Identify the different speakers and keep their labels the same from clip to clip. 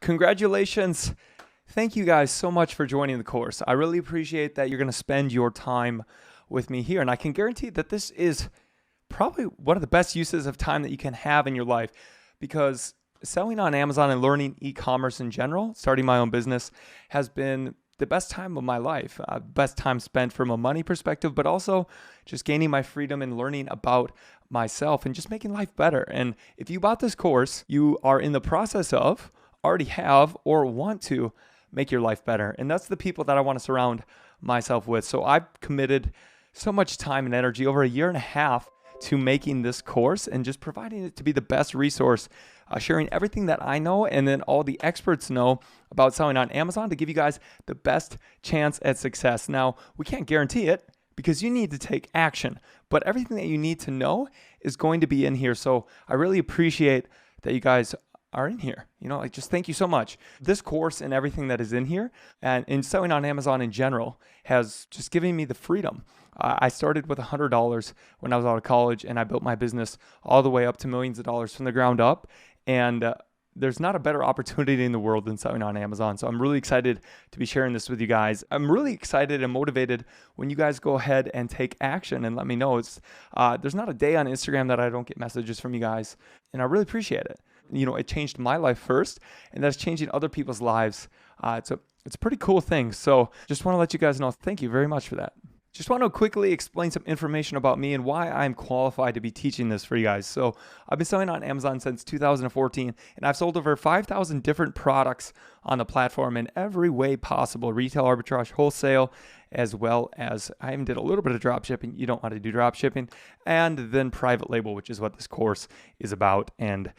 Speaker 1: Congratulations. Thank you guys so much for joining the course. I really appreciate that you're going to spend your time with me here. And I can guarantee that this is probably one of the best uses of time that you can have in your life, because selling on Amazon and learning e-commerce in general, starting my own business, has been the best time of my life, best time spent from a money perspective, but also just gaining my freedom and learning about myself and just making life better. And if you bought this course, you are in the process of, already have, or want to make your life better. And that's the people that I want to surround myself with. So I've committed so much time and energy over a year and a half to making this course and just providing it to be the best resource, sharing everything that I know and then all the experts know about selling on Amazon to give you guys the best chance at success. Now, we can't guarantee it because you need to take action, but everything that you need to know is going to be in here. So I really appreciate that you guys are in here. Just thank you so much. This course and everything that is in here and in selling on Amazon in general has just given me the freedom. I started with $100 when I was out of college, and I built my business all the way up to millions of dollars from the ground up. And there's not a better opportunity in the world than selling on Amazon. So I'm really excited to be sharing this with you guys. I'm really excited and motivated when you guys go ahead and take action and let me know. There's not a day on Instagram that I don't get messages from you guys, and I really appreciate it. It changed my life first, and that's changing other people's lives. It's a pretty cool thing. So just want to let you guys know, thank you very much for that. Just want to quickly explain some information about me and why I'm qualified to be teaching this for you guys. So I've been selling on Amazon since 2014, and I've sold over 5,000 different products on the platform in every way possible: retail, arbitrage, wholesale, as well as I even did a little bit of drop shipping. You don't want to do drop shipping. And then private label, which is what this course is about. And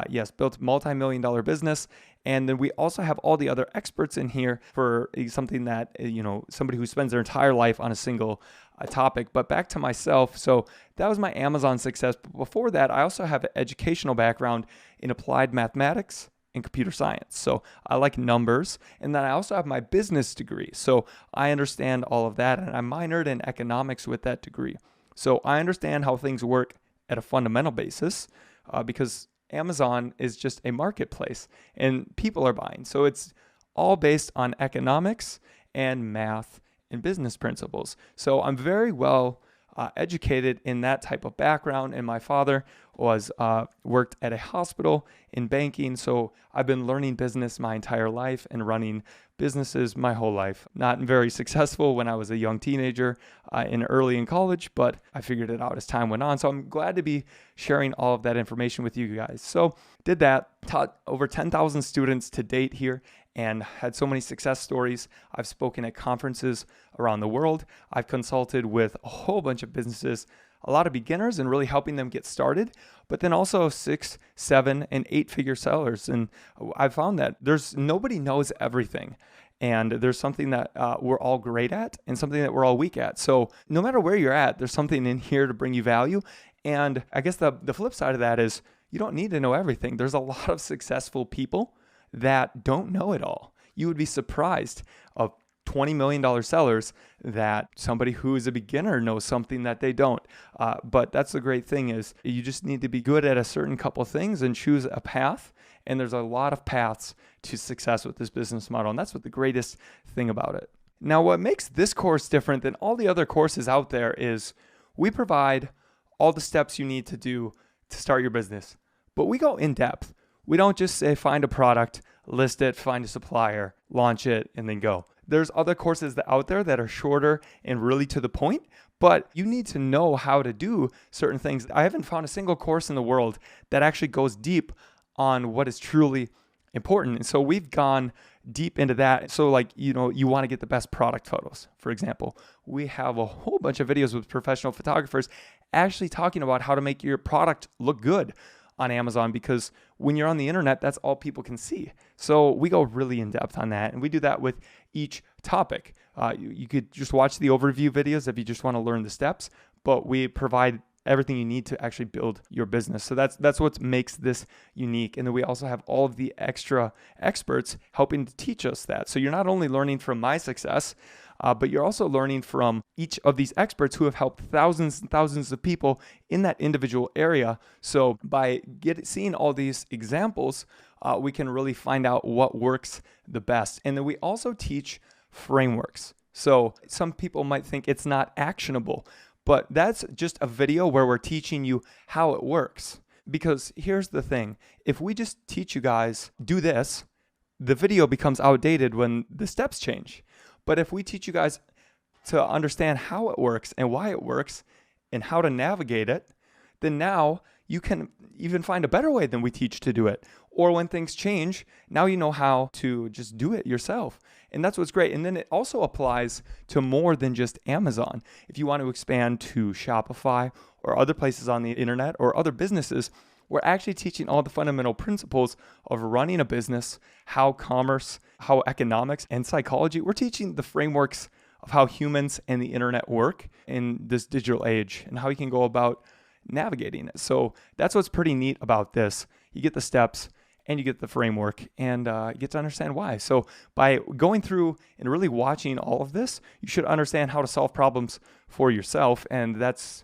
Speaker 1: yes, built a multi-million-dollar business. And then we also have all the other experts in here for something that, somebody who spends their entire life on a single topic. But back to myself. So that was my Amazon success. But before that, I also have an educational background in applied mathematics and computer science. So I like numbers. And then I also have my business degree. So I understand all of that. And I minored in economics with that degree. So I understand how things work at a fundamental basis because Amazon is just a marketplace and people are buying. So it's all based on economics and math and business principles. So I'm very well educated in that type of background. And my father was worked at a hospital in banking. So I've been learning business my entire life and running businesses my whole life. Not very successful when I was a young teenager early in college, but I figured it out as time went on. So I'm glad to be sharing all of that information with you guys. So did that, taught over 10,000 students to date here, and had so many success stories. I've spoken at conferences around the world. I've consulted with a whole bunch of businesses, a lot of beginners, and really helping them get started, but then also 6, 7, and 8-figure sellers. And I've found that nobody knows everything. And there's something that we're all great at and something that we're all weak at. So no matter where you're at, there's something in here to bring you value. And I guess the flip side of that is you don't need to know everything. There's a lot of successful people that don't know it all. You would be surprised of $20 million sellers that somebody who is a beginner knows something that they don't. But that's the great thing is you just need to be good at a certain couple of things and choose a path. And there's a lot of paths to success with this business model. And that's what the greatest thing about it. Now, what makes this course different than all the other courses out there is we provide all the steps you need to do to start your business. But we go in depth. We don't just say find a product, list it, find a supplier, launch it, and then go. There's other courses out there that are shorter and really to the point, but you need to know how to do certain things. I haven't found a single course in the world that actually goes deep on what is truly important. And so we've gone deep into that. So you want to get the best product photos, for example. We have a whole bunch of videos with professional photographers actually talking about how to make your product look good on Amazon, because when you're on the internet, that's all people can see. So we go really in depth on that, and we do that with each topic. You could just watch the overview videos if you just want to learn the steps, but we provide everything you need to actually build your business. So that's what makes this unique. And then we also have all of the extra experts helping to teach us that. So you're not only learning from my success, but you're also learning from each of these experts who have helped thousands and thousands of people in that individual area. So by seeing all these examples, we can really find out what works the best. And then we also teach frameworks. So some people might think it's not actionable, but that's just a video where we're teaching you how it works. Because here's the thing, if we just teach you guys, do this, the video becomes outdated when the steps change. But if we teach you guys to understand how it works and why it works and how to navigate it, then now you can even find a better way than we teach to do it. Or when things change, now you know how to just do it yourself. And that's what's great. And then it also applies to more than just Amazon. If you want to expand to Shopify or other places on the internet or other businesses, we're actually teaching all the fundamental principles of running a business, how commerce, how economics and psychology. We're teaching the frameworks of how humans and the internet work in this digital age and how you can go about navigating it. So that's what's pretty neat about this. You get the steps and you get the framework and you get to understand why. So by going through and really watching all of this, you should understand how to solve problems for yourself. And that's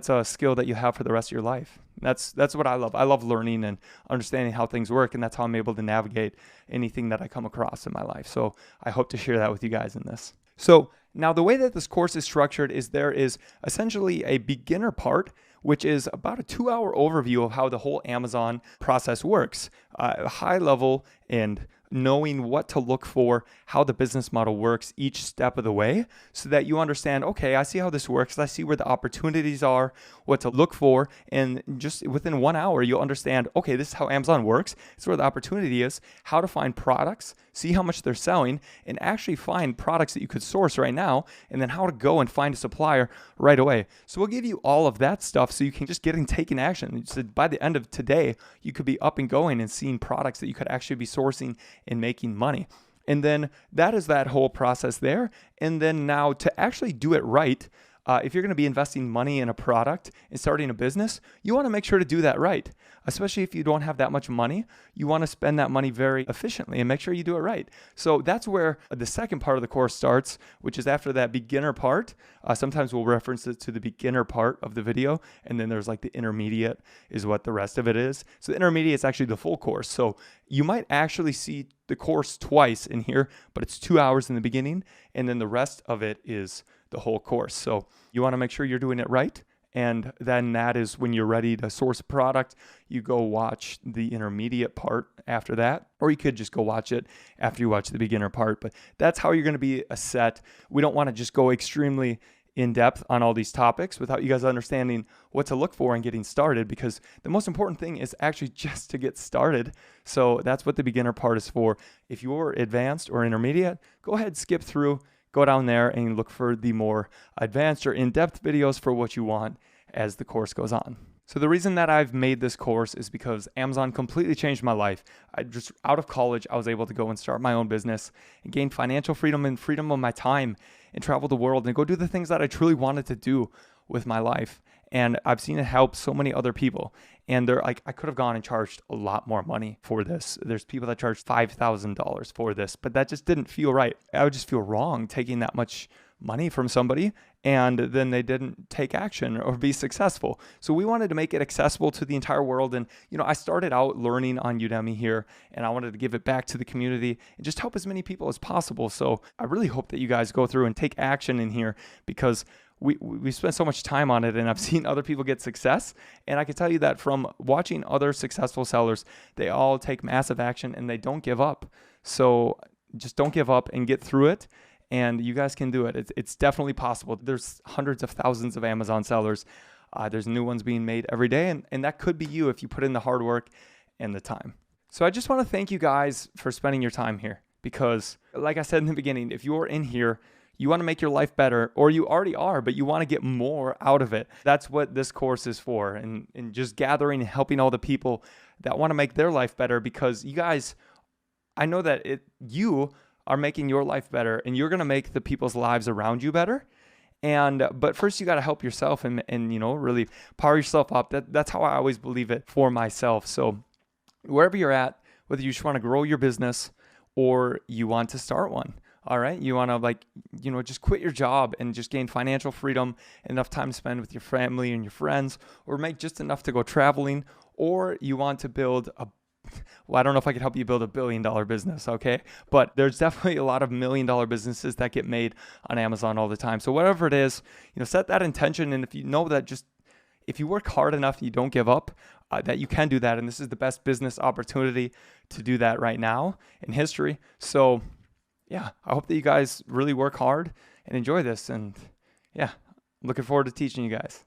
Speaker 1: a skill that you have for the rest of your life. That's what I love. I love learning and understanding how things work, and that's how I'm able to navigate anything that I come across in my life. So I hope to share that with you guys in this. So now the way that this course is structured is there is essentially a beginner part, which is about a 2-hour overview of how the whole Amazon process works, high level and knowing what to look for, how the business model works each step of the way, so that you understand, okay, I see how this works. I see where the opportunities are, what to look for. And just within 1 hour, you'll understand, okay, this is how Amazon works. It's where the opportunity is, how to find products, see how much they're selling, and actually find products that you could source right now, and then how to go and find a supplier right away. So we'll give you all of that stuff so you can just get and take an action. So by the end of today, you could be up and going and seeing products that you could actually be sourcing and making money. And then that is that whole process there. And then now to actually do it right, if you're going to be investing money in a product and starting a business, you want to make sure to do that right. Especially if you don't have that much money, you want to spend that money very efficiently and make sure you do it right. So that's where the second part of the course starts, which is after that beginner part. Sometimes we'll reference it to the beginner part of the video, and then there's like the intermediate is what the rest of it is. So the intermediate is actually the full course. So you might actually see the course twice in here, but it's 2 hours in the beginning, and then the rest of it is the whole course. So you want to make sure you're doing it right. And then that is when you're ready to source a product, you go watch the intermediate part after that, or you could just go watch it after you watch the beginner part. But that's how you're going to be a set. We don't want to just go extremely in depth on all these topics without you guys understanding what to look for and getting started, because the most important thing is actually just to get started. So that's what the beginner part is for. If you're advanced or intermediate, go ahead, skip through, go down there and look for the more advanced or in-depth videos for what you want as the course goes on. So the reason that I've made this course is because Amazon completely changed my life. I just out of college, I was able to go and start my own business and gain financial freedom and freedom of my time and travel the world and go do the things that I truly wanted to do with my life. And I've seen it help so many other people. And I could have gone and charged a lot more money for this. There's people that charge $5,000 for this, but that just didn't feel right. I would just feel wrong taking that much money from somebody and then they didn't take action or be successful. So we wanted to make it accessible to the entire world. And, I started out learning on Udemy here, and I wanted to give it back to the community and just help as many people as possible. So I really hope that you guys go through and take action in here, because we spent so much time on it, and I've seen other people get success. And I can tell you that from watching other successful sellers, they all take massive action and they don't give up. So just don't give up and get through it. And you guys can do it. It's definitely possible. There's hundreds of thousands of Amazon sellers. There's new ones being made every day. And that could be you if you put in the hard work and the time. So I just want to thank you guys for spending your time here, because like I said in the beginning, if you're in here, you want to make your life better, or you already are, but you want to get more out of it. That's what this course is for. And just gathering and helping all the people that want to make their life better, because you guys, I know that you are making your life better, and you're going to make the people's lives around you better. But first you got to help yourself and really power yourself up. That's how I always believe it for myself. So wherever you're at, whether you just want to grow your business or you want to start one, All right. You want to just quit your job and just gain financial freedom, enough time to spend with your family and your friends, or make just enough to go traveling. Or you want to build well, I don't know if I could help you build $1 billion business. Okay. But there's definitely a lot of $1 million businesses that get made on Amazon all the time. So whatever it is, set that intention. And if you know that if you work hard enough, you don't give up, that you can do that. And this is the best business opportunity to do that right now in history. So yeah, I hope that you guys really work hard and enjoy this. And yeah, looking forward to teaching you guys.